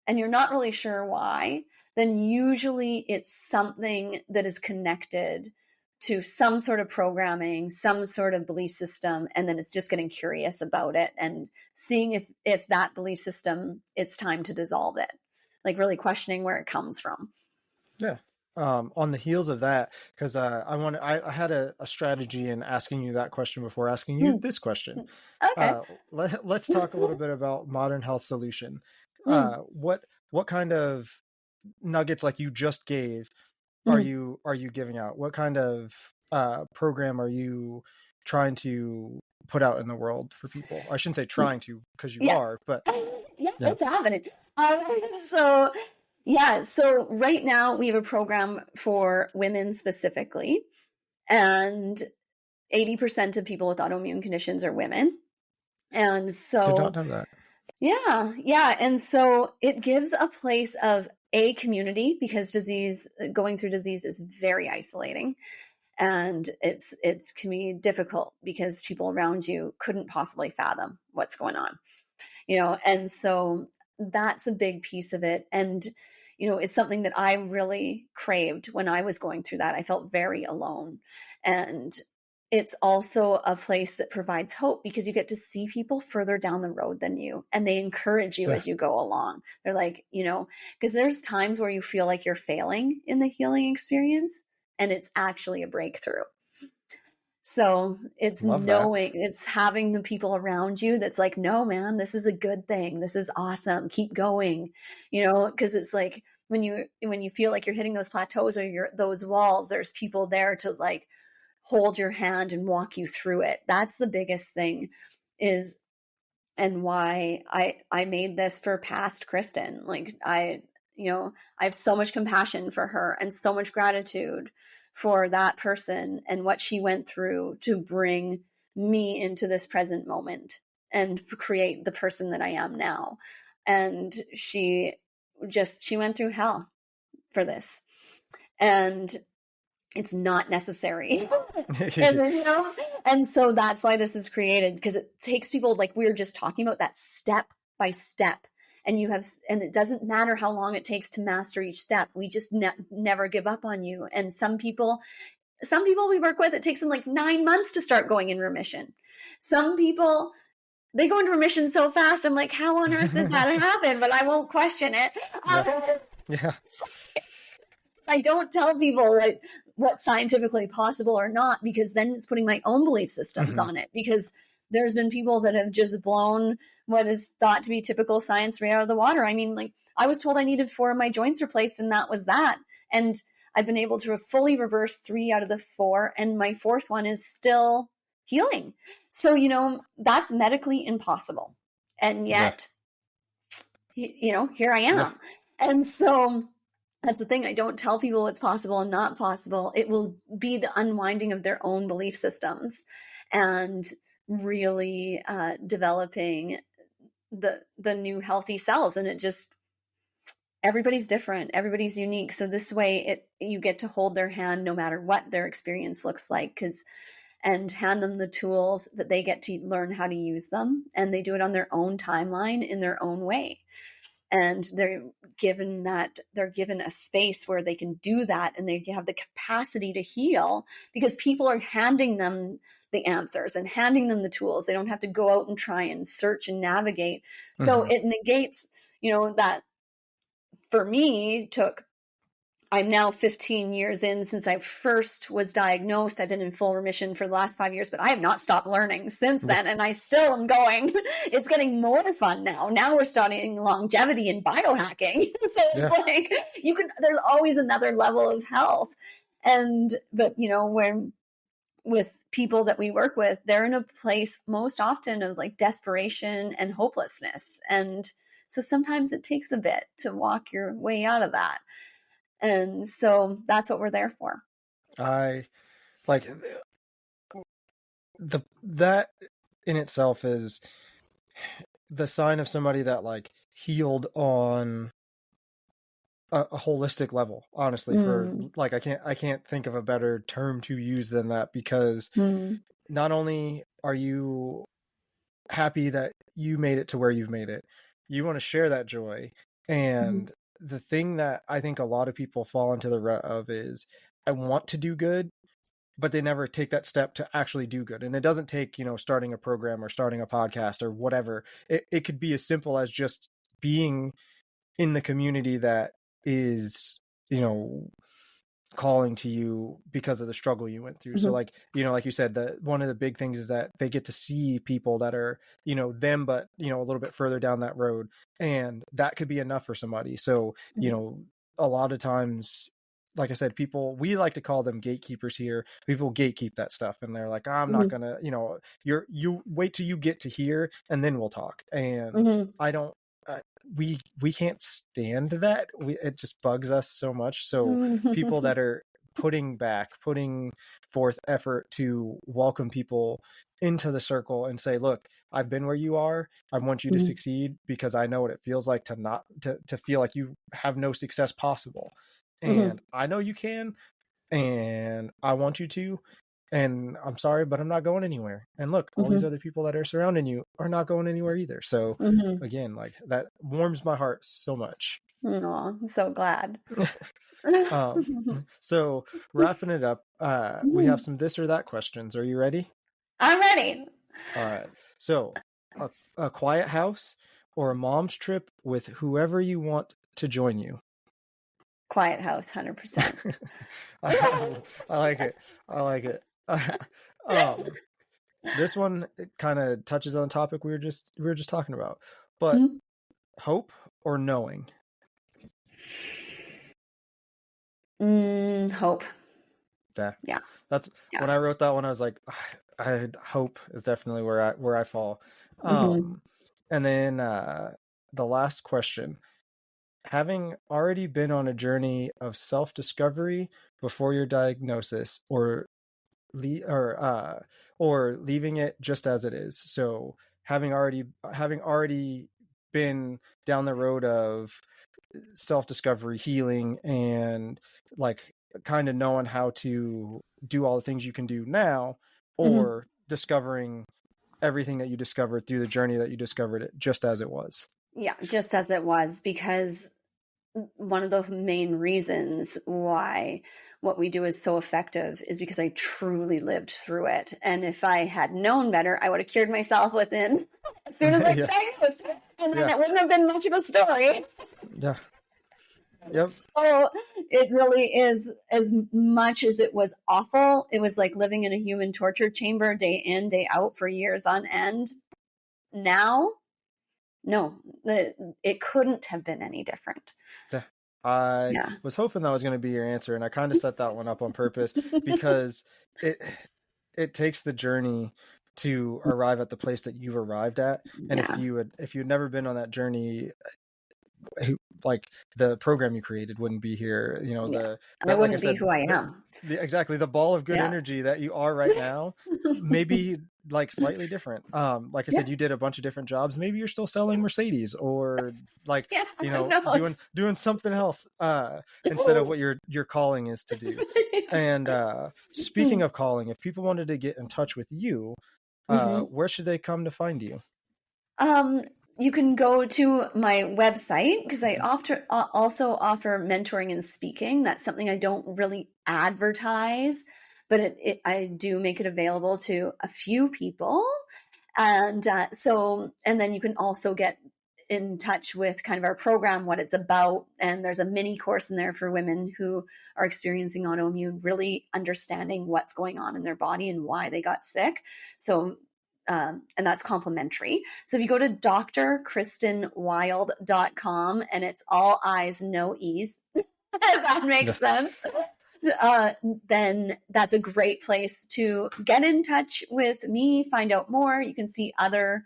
and you're not really sure why, then usually it's something that is connected to some sort of programming, some sort of belief system, and then it's just getting curious about it and seeing if that belief system, it's time to dissolve it, like really questioning where it comes from. Yeah. On the heels of that, because I had a strategy in asking you that question before asking you this question. Okay. Let's talk a little bit about Modern Health Solution. What kind of nuggets, like you just gave, are you giving out? What kind of program are you trying to put out in the world for people? I shouldn't say trying to, because you are, but it's happening. So right now we have a program for women specifically, and 80% of people with autoimmune conditions are women. And so did not know that. Yeah. And so it gives a place of a community, because going through disease is very isolating, and it can be difficult because people around you couldn't possibly fathom what's going on, and so that's a big piece of it. And, it's something that I really craved when I was going through that. I felt very alone, and it's also a place that provides hope, because you get to see people further down the road than you, and they encourage you as you go along. They're like, because there's times where you feel like you're failing in the healing experience, and it's actually a breakthrough. So it's it's having the people around you that's like, no, man, this is a good thing. This is awesome. Keep going, because it's like when you feel like you're hitting those plateaus or those walls, there's people there to like hold your hand and walk you through it. That's the biggest thing and why I made this for past Kristin. Like I have so much compassion for her and so much gratitude for that person and what she went through to bring me into this present moment and create the person that I am now. And she went through hell for this. And it's not necessary. And so that's why this is created, because it takes people, like we were just talking about, that step by step. And and it doesn't matter how long it takes to master each step. We just never give up on you. And some people we work with, it takes them like 9 months to start going in remission. Some people, they go into remission so fast. I'm like, how on earth did that happen? But I won't question it. Yeah. I don't tell people like what's scientifically possible or not, because then it's putting my own belief systems on it, because there's been people that have just blown what is thought to be typical science right out of the water. I mean, like I was told I needed 4 of my joints replaced, and that was that. And I've been able to fully reverse 3 out of the 4, and my 4th one is still healing. So, that's medically impossible. And yet, here I am. Yeah. And so that's the thing. I don't tell people what's possible and not possible. It will be the unwinding of their own belief systems and really developing the new healthy cells. And everybody's different. Everybody's unique. So this way you get to hold their hand no matter what their experience looks like, and hand them the tools that they get to learn how to use them. And they do it on their own timeline in their own way. And they're given a space where they can do that, and they have the capacity to heal, because people are handing them the answers and handing them the tools. They don't have to go out and try and search and navigate. So it negates, that for me took I'm now 15 years in since I first was diagnosed. I've been in full remission for the last 5 years, but I have not stopped learning since then. And I still am going. It's getting more fun now. Now we're studying longevity and biohacking. So it's like, there's always another level of health. But when with people that we work with, they're in a place most often of like desperation and hopelessness. And so sometimes it takes a bit to walk your way out of that. And so that's what we're there for. I like that in itself is the sign of somebody that like healed on a holistic level, honestly. For like, I can't think of a better term to use than that, because not only are you happy that you made it to where you've made it, you want to share that joy. And the thing that I think a lot of people fall into the rut of is, I want to do good, but they never take that step to actually do good. And it doesn't take, starting a program or starting a podcast or whatever. It could be as simple as just being in the community that is, calling to you because of the struggle you went through. So like, like you said, that one of the big things is that they get to see people that are, them, but, a little bit further down that road. And that could be enough for somebody. So, a lot of times, like I said, we like to call them gatekeepers here. People gatekeep that stuff. And they're like, I'm not gonna, you wait till you get to here and then we'll talk. And I don't, we can't stand that. It just bugs us so much. So people that are putting forth effort to welcome people into the circle and say, look, I've been where you are. I want you to succeed, because I know what it feels like to feel like you have no success possible. And I know you can, and I want you to, and I'm sorry, but I'm not going anywhere. And look, all these other people that are surrounding you are not going anywhere either. So again, like, that warms my heart so much. Oh, I'm so glad. So wrapping it up, we have some this or that questions. Are you ready? I'm ready. All right. So a quiet house or a mom's trip with whoever you want to join you? Quiet house, 100%. I like it. I like it. This one kind of touches on a topic we were just talking about, but hope or knowing? Hope. Yeah. That's when I wrote that one, I was like, hope is definitely where I fall. And then the last question: having already been on a journey of self-discovery before your diagnosis, or leaving it just as it is. So having already been down the road of self-discovery, healing, and like kind of knowing how to do all the things you can do now, or discovering everything that you discovered through the journey that you discovered it just as it was. Yeah, just as it was, because one of the main reasons why what we do is so effective is because I truly lived through it. And if I had known better, I would have cured myself within as soon as I diagnosed it. And then it wouldn't have been much of a story. Yeah. Yep. So it really is, as much as it was awful, it was like living in a human torture chamber day in, day out for years on end. Now, no, it couldn't have been any different. I was hoping that was going to be your answer, and I kind of set that one up on purpose, because it takes the journey to arrive at the place that you've arrived at. And if you'd never been on that journey, like, the program you created wouldn't be here. I wouldn't be who I am. Exactly. The ball of good energy that you are right now, maybe like slightly different. Like I said, you did a bunch of different jobs. Maybe you're still selling Mercedes, or like, doing something else, instead of what your calling is to do. And speaking of calling, if people wanted to get in touch with you, where should they come to find you? You can go to my website, because I also offer mentoring and speaking. That's something I don't really advertise, but I do make it available to a few people. And then you can also get in touch with kind of our program, what it's about. And there's a mini course in there for women who are experiencing autoimmune, really understanding what's going on in their body and why they got sick. So, and that's complimentary. So if you go to drkristinwild.com, and it's all I's, no E's, if that makes sense, then that's a great place to get in touch with me, find out more. You can see other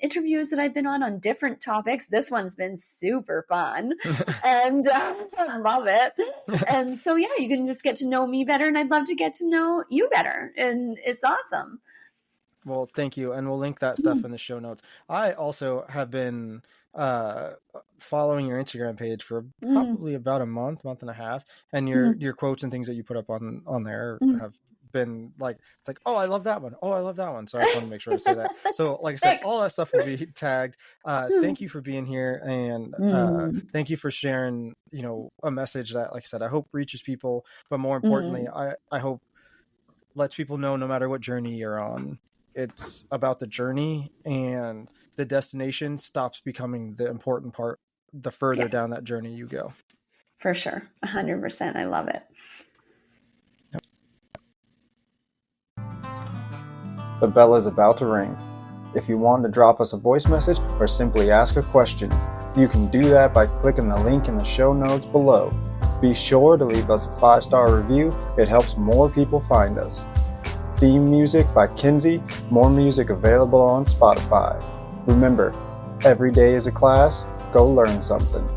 interviews that I've been on different topics. This one's been super fun and I love it. And so, yeah, you can just get to know me better, and I'd love to get to know you better. And it's awesome. Well, thank you. And we'll link that stuff in the show notes. I also have been following your Instagram page for probably about a month and a half. And your quotes and things that you put up on there have been like, it's like, oh, I love that one. Oh, I love that one. So I just want to make sure to say that. So like I said, all that stuff will be tagged. Thank you for being here. And thank you for sharing, a message that, like I said, I hope reaches people, but more importantly, I hope lets people know no matter what journey you're on, it's about the journey, and the destination stops becoming the important part the further down that journey you go. For sure. 100%. I love it. Yep. The bell is about to ring. If you want to drop us a voice message or simply ask a question, you can do that by clicking the link in the show notes below. Be sure to leave us a 5-star review. It helps more people find us. Theme music by Kinsey. More music available on Spotify. Remember, every day is a class. Go learn something.